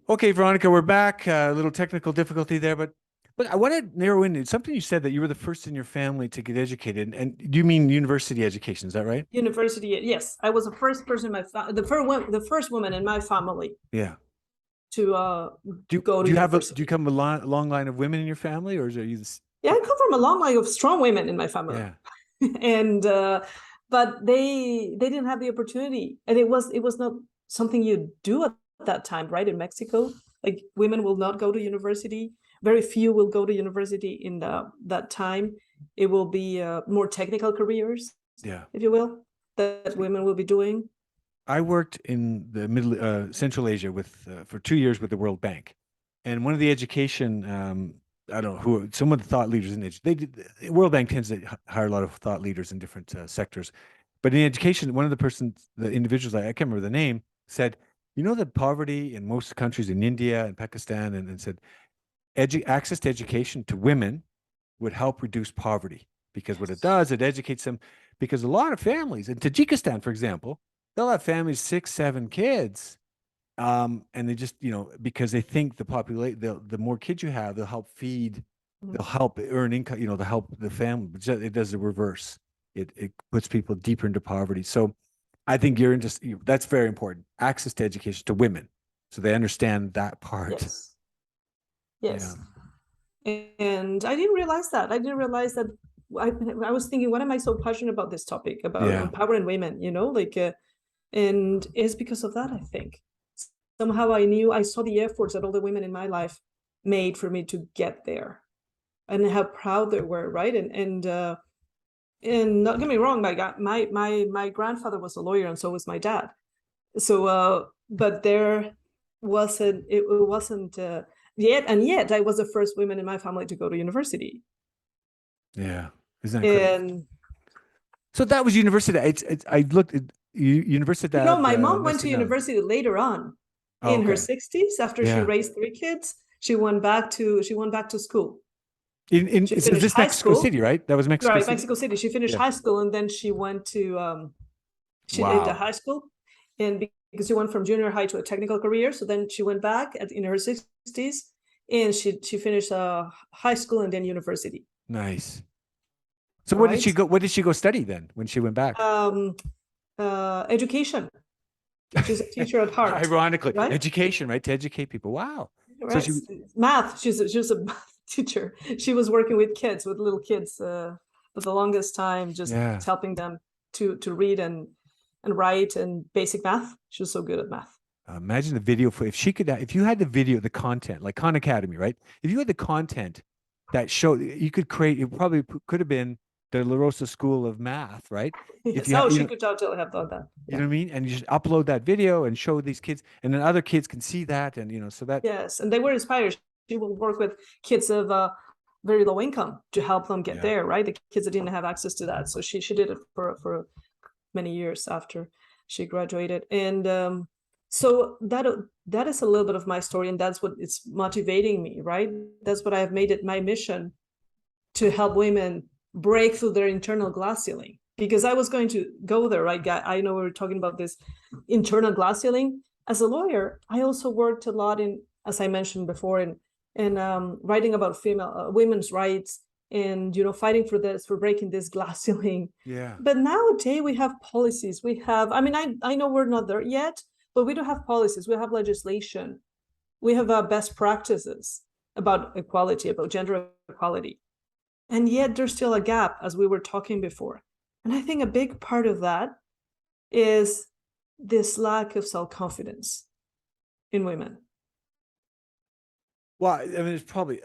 Okay, Veronica, we're back. A little technical difficulty there, but I want to narrow in something you said that you were the first in your family to get educated, and do you mean university education? Is that right? University, yes, I was the first person in the first woman in my family Yeah. to go to Do you university. come a long line of women in your family, or is it you? Yeah, I come from a long line of strong women in my family, Yeah. and but they didn't have the opportunity, and it was not something you do at that time, right? In Mexico, like women will not go to university. Very few will go to university in that time. It will be more technical careers, Yeah. if you will, that women will be doing. I worked in the middle Central Asia with for 2 years with the World Bank, and one of the education I don't know who some of the thought leaders in the World Bank tends to hire a lot of thought leaders in different sectors, but in education, one of the persons, the individuals, I can't remember the name, said, you know that poverty in most countries in India and Pakistan, and said access to education to women would help reduce poverty because what it Yes. does, it educates them. Because a lot of families in Tajikistan, for example, they'll have families, six, seven kids. And they just, because they think the more kids you have, they'll help feed, they'll help earn income, they'll help the family. But it does the reverse. It puts people deeper into poverty. So I think that's very important. Access to education to women. So they understand that part. Yes. Yeah. Yes. And I didn't realize that. I didn't realize that. I, I was thinking, what am I so passionate about this topic about Yeah. empowering women? And it's because of that. I think somehow I saw the efforts that all the women in my life made for me to get there, and how proud they were, right? And not get me wrong, my grandfather was a lawyer, and so was my dad. So, but there wasn't it wasn't yet I was the first woman in my family to go to university. Yeah. Isn't that incredible? And So that was university. I looked at Universidad my mom went to Nacional. university later on Oh, in her okay. 60s after she Yeah. raised three kids. She went back to school. She Is finished this high Mexico school, City, right? That was Mexico right? City. Mexico City. She finished Yeah. high school, and then she went to she did the Wow. high school, and because she went from junior high to a technical career, so then she went back in her 60s, and she finished high school and then university, Nice. So what did she right? go? What did she go study then when she went back? um Education. She's a teacher at heart, Ironically, right? education, right? To educate people. Wow. So Right. she, Math. She's a math teacher. She was working with kids, with little kids, for the longest time, just yeah. helping them to read and write and basic math. She was so good at math. Imagine the video for if she could, if you had the video, the content, like Khan Academy, right? If you had the content that showed, you could create. It probably could have been the La Rosa School of Math, right? If Yes. you Oh, had, she could totally have done that. you Yeah. know what I mean? And you just upload that video and show these kids, and then other kids can see that, and so that, Yes, and they were inspired. She will work with kids of very low income to help them get yeah, there, right? The kids that didn't have access to that. So she did it for many years after she graduated. And so that is a little bit of my story, and that's what it's motivating me, right? That's what I have made it my mission to help women break through their internal glass ceiling. Because I was going to go there, right? I know we were talking about this internal glass ceiling. As a lawyer, I also worked a lot in, as I mentioned before, in writing about female women's rights, and fighting for breaking this glass ceiling. yeah. But nowadays we have policies. We have, I mean, I know we're not there yet, but we do have policies. We have legislation. We have best practices about equality, about gender equality. And yet there's still a gap, as we were talking before. And I think a big part of that is this lack of self-confidence in women. Well, I mean, it's probably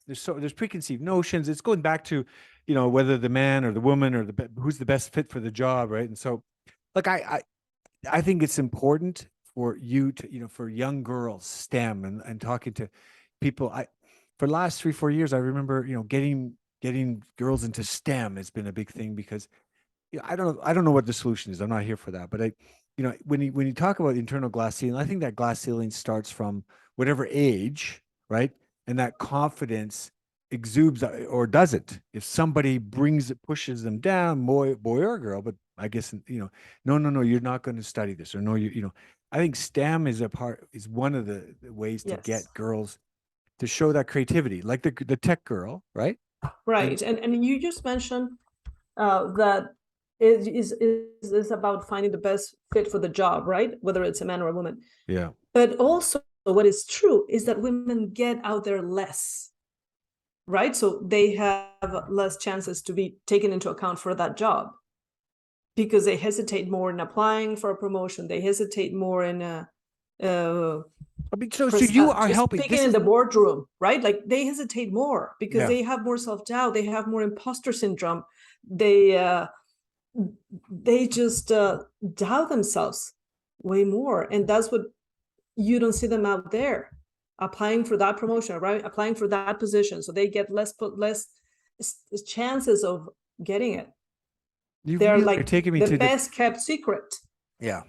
there's preconceived notions. It's going back to, whether the man or the woman or who's the best fit for the job, right? And so, like I think it's important for you to, for young girls, STEM, and talking to people. For the last 3, 4 years, I remember, getting girls into STEM has been a big thing because I don't know what the solution is. I'm not here for that. But when you talk about internal glass ceiling, I think that glass ceiling starts from whatever age, right? And that confidence exudes or doesn't. If somebody pushes them down, boy or girl, but I guess no, no, no, you're not going to study this, or no, I think STEM is one of the ways to Yes. get girls to show that creativity, like the tech girl, right? Right. And And you just mentioned that it is about finding the best fit for the job, right? Whether it's a man or a woman. yeah, But also what is true is that women get out there less, right? So they have less chances to be taken into account for that job because they hesitate more in applying for a promotion. They hesitate more in I mean, so you are helping. speaking in the boardroom, right? Like they hesitate more because Yeah. they have more self-doubt. They have more imposter syndrome. They just doubt themselves way more, and that's what you don't see them out there applying for that promotion, right? Applying for that position, so they get less chances of getting it. You They're really are like taking me the to the best kept secret. yeah.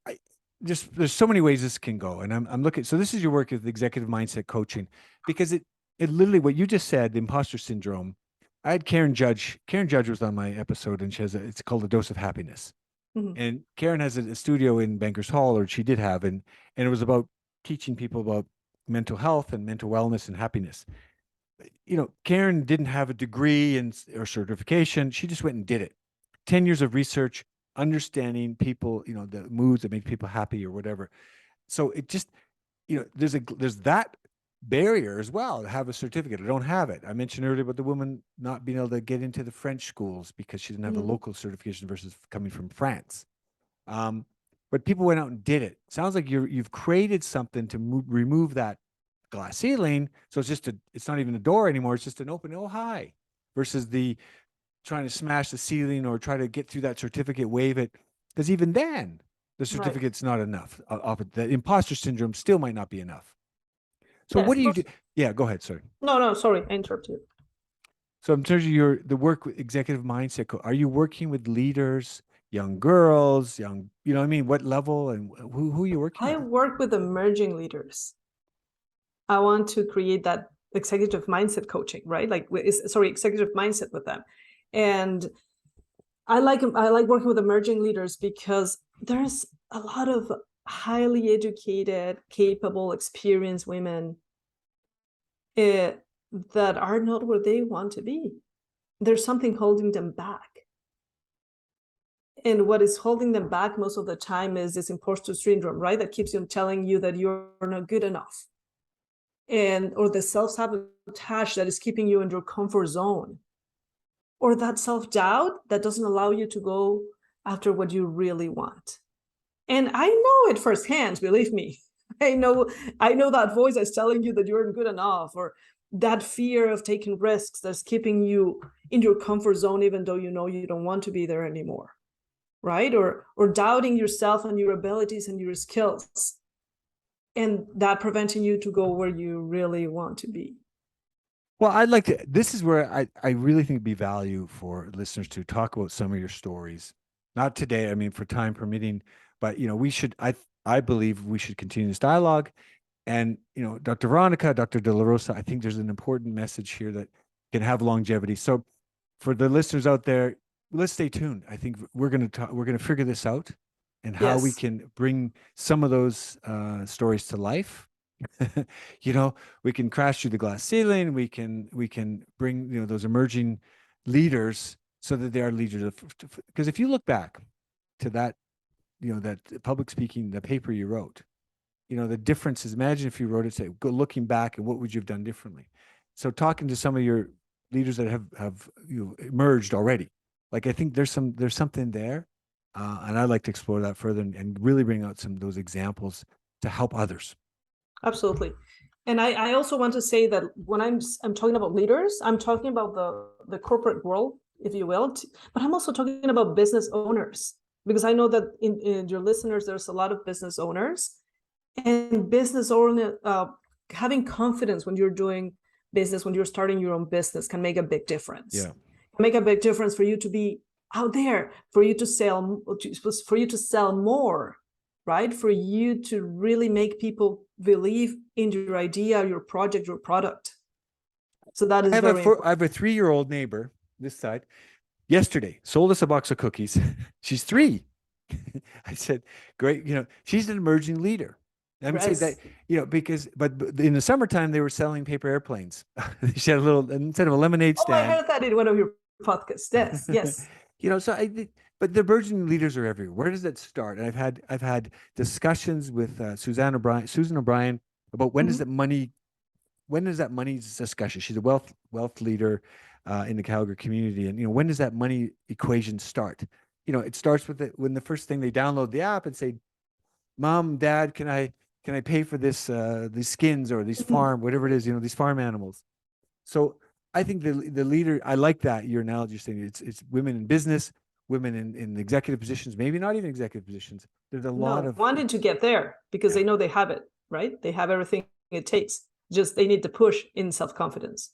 I just there's so many ways this can go, and I'm looking. So this is your work with executive mindset coaching, because it literally what you just said, the imposter syndrome. I had Karen Judge. Karen Judge was on my episode, and it's called A Dose of Happiness. Mhm. And Karen has a studio in Bankers Hall, or she did have, and it was about teaching people about mental health and mental wellness and happiness. Karen didn't have a degree or certification. She just went and did it. 10 years of research, understanding people, the moods that make people happy or whatever. So it just, there's that barrier as well to have a certificate. I don't have it. I mentioned earlier about the woman not being able to get into the French schools because she didn't have a Mhm. local certification versus coming from France. But people went out and did it. Sounds like you've created something to remove that glass ceiling. So it's not even a door anymore. It's just an open, oh, hi, versus the trying to smash the ceiling or try to get through that certificate, wave it. Because even then, the Right. certificate's not enough. The imposter syndrome still might not be enough. So what Yes. do you do? Yeah, go ahead. Sorry. No, sorry, I interrupted you. So in terms of the work with executive mindset, are you working with leaders, young girls, what I mean? What level and who are you working I with? work with emerging leaders. I want to create that executive mindset coaching, right? Like, executive mindset with them. And I like working with emerging leaders because there's a lot of highly educated, capable, experienced women that are not where they want to be. There's something holding them back. And what is holding them back most of the time is this imposter syndrome, right? That keeps you telling you that you're not good enough. Or the self-sabotage that is keeping you in your comfort zone. Or that self-doubt that doesn't allow you to go after what you really want. And I know it firsthand, believe me. I know that voice that's telling you that you're good enough, or that fear of taking risks that's keeping you in your comfort zone, even though you know you don't want to be there anymore, right? Or doubting yourself and your abilities and your skills, and that preventing you to go where you really want to be. Well, this is where I really think it'd be value for listeners to talk about some of your stories. Not today, I mean, for time permitting, but I believe we should continue this dialogue. And, Dr. Veronica, Dr. De La Rosa, I think there's an important message here that can have longevity. So for the listeners out there, let's stay tuned. I think we're going to figure this out and how we Yes, can bring some of those stories to life. We can crash through the glass ceiling. We can bring those emerging leaders so that they are leaders. Because if you look back to that, that public speaking, the paper you wrote, the differences. Imagine if you wrote it, say, go looking back, and what would you have done differently? So talking to some of your leaders that have emerged already, like I think there's something there, and I'd like to explore that further and really bring out some of those examples to help others. absolutely. And I also want to say that when I'm talking about leaders, I'm talking about the corporate world, if you will, but I'm also talking about business owners, because I know that in your listeners, there's a lot of business owners, and business owner having confidence when you're doing business, when you're starting your own business, can make a big difference. Yeah. Can make a big difference for you to be out there, for you to sell more, right? For you to really make people believe in your idea, your project, your product. So that is very important. I have a 3-year-old neighbor this side. Yesterday, sold us a box of cookies. She's 3. I said, great, she's an emerging leader. I'm saying that, Yes. but in the summertime, they were selling paper airplanes. She had a little, instead of a lemonade Oh, I stand. heard that in one of your podcasts. Yes, yes. So but the emerging leaders are everywhere. Where does that start? And I've had discussions with Susan O'Brien about Mhm. when does that money discussion? She's a wealth leader in the Calgary community, and when does that money equation start? It starts with when the first thing they download the app and say, "Mom, Dad, can I pay for these skins or these Mhm. farm whatever it is, these farm animals." So I think the leader, I like that your analogy, you're saying it's women in business, women in executive positions, maybe not even executive positions. There's a lot No, of wanting to get there because yeah. they know they have it, right? They have everything it takes. Just they need to push in self-confidence.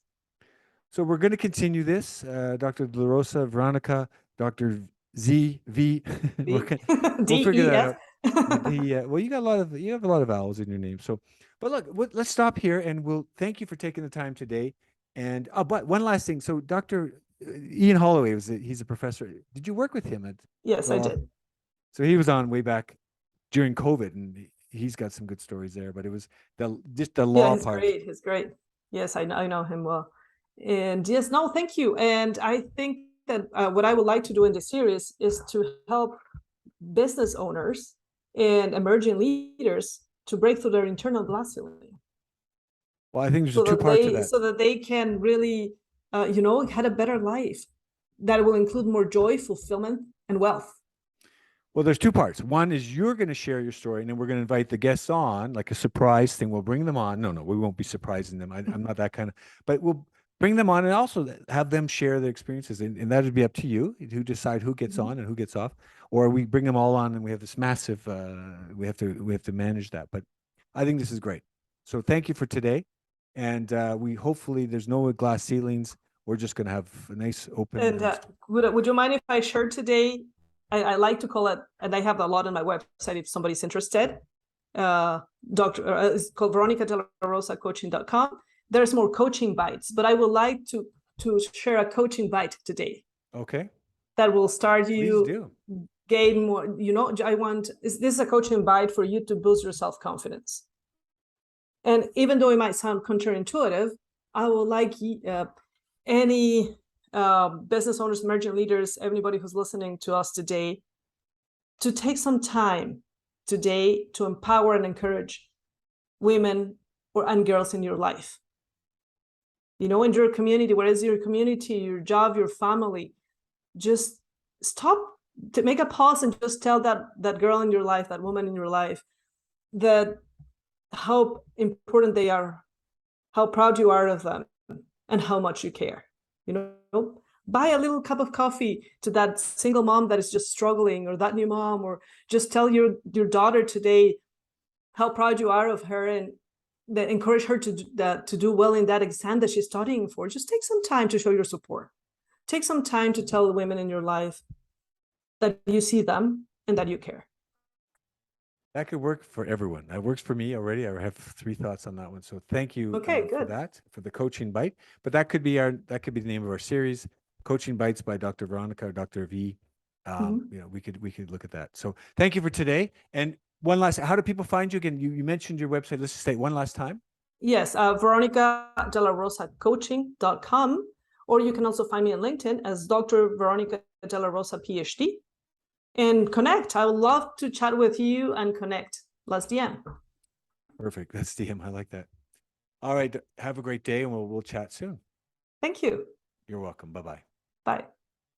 So we're going to continue this, Dr. De La Rosa, Veronica, Dr. Z V. D We'll figure D E that F. out. Well, you have a lot of vowels in your name. So, but look, let's stop here, and we'll thank you for taking the time today. And but one last thing. So, Dr. Ian Holloway he's a professor. Did you work with him at Yes, I law? did. So he was on way back during COVID, and he's got some good stories there. But it was just the Yeah, law he's part. great. He's great. Yes, I know him well. And yes, no, thank you. And I think that what I would like to do in this series is to help business owners and emerging leaders to break through their internal glass ceiling, Well, I think there's a two part to that. so that they can really, had a better life that will include more joy, fulfillment, and wealth. Well, there's two parts. One is you're going to share your story, and then we're going to invite the guests on, like a surprise thing. We'll bring them on. No, we won't be surprising them. I'm not that kind of, but we'll bring them on and also have them share their experiences. And that would be up to you to decide who gets Mhm. on and who gets off, or we bring them all on and we have this massive, we have to manage that. But I think this is great. So thank you for today. And we hopefully there's no glass ceilings. We're just going to have a nice open, And would you mind if I share today? I like to call it, and I have a lot on my website if somebody's interested. It's called Veronica De La Rosa Coaching.com. There's more coaching bites, but I would like to share a coaching bite today okay? that will start Please you do. gain more. This is a coaching bite for you to boost your self-confidence. And even though it might sound counterintuitive, I would like any business owners, emerging leaders, everybody who's listening to us today, to take some time today to empower and encourage women and girls in your life. In your community, where is your community, your job, your family, just stop to make a pause and just tell that girl in your life, that woman in your life, that how important they are, how proud you are of them, and how much you care. Buy a little cup of coffee to that single mom that is just struggling, or that new mom, or just tell your daughter today how proud you are of her, and that encourage her to do well in that exam that she's studying for. Just take some time to show your support. Take some time to tell the women in your life that you see them and that you care. That could work for everyone. That works for me already. I have three thoughts on that one. So thank you Okay, for good. that, for the coaching bite. But that could be the name of our series, Coaching Bites by Dr. Veronica or Dr. V. We could look at that. So thank you for today. And one last, how do people find you again? You mentioned your website. Let's just say it one last time. Yes, Veronica De La Rosa Coaching.com, or you can also find me on LinkedIn as Dr. Veronica De La Rosa PhD. And connect. I would love to chat with you and connect. Let's DM. Perfect. That's DM. I like that. All right. Have a great day, and we'll chat soon. Thank you. You're welcome. Bye-bye. Bye.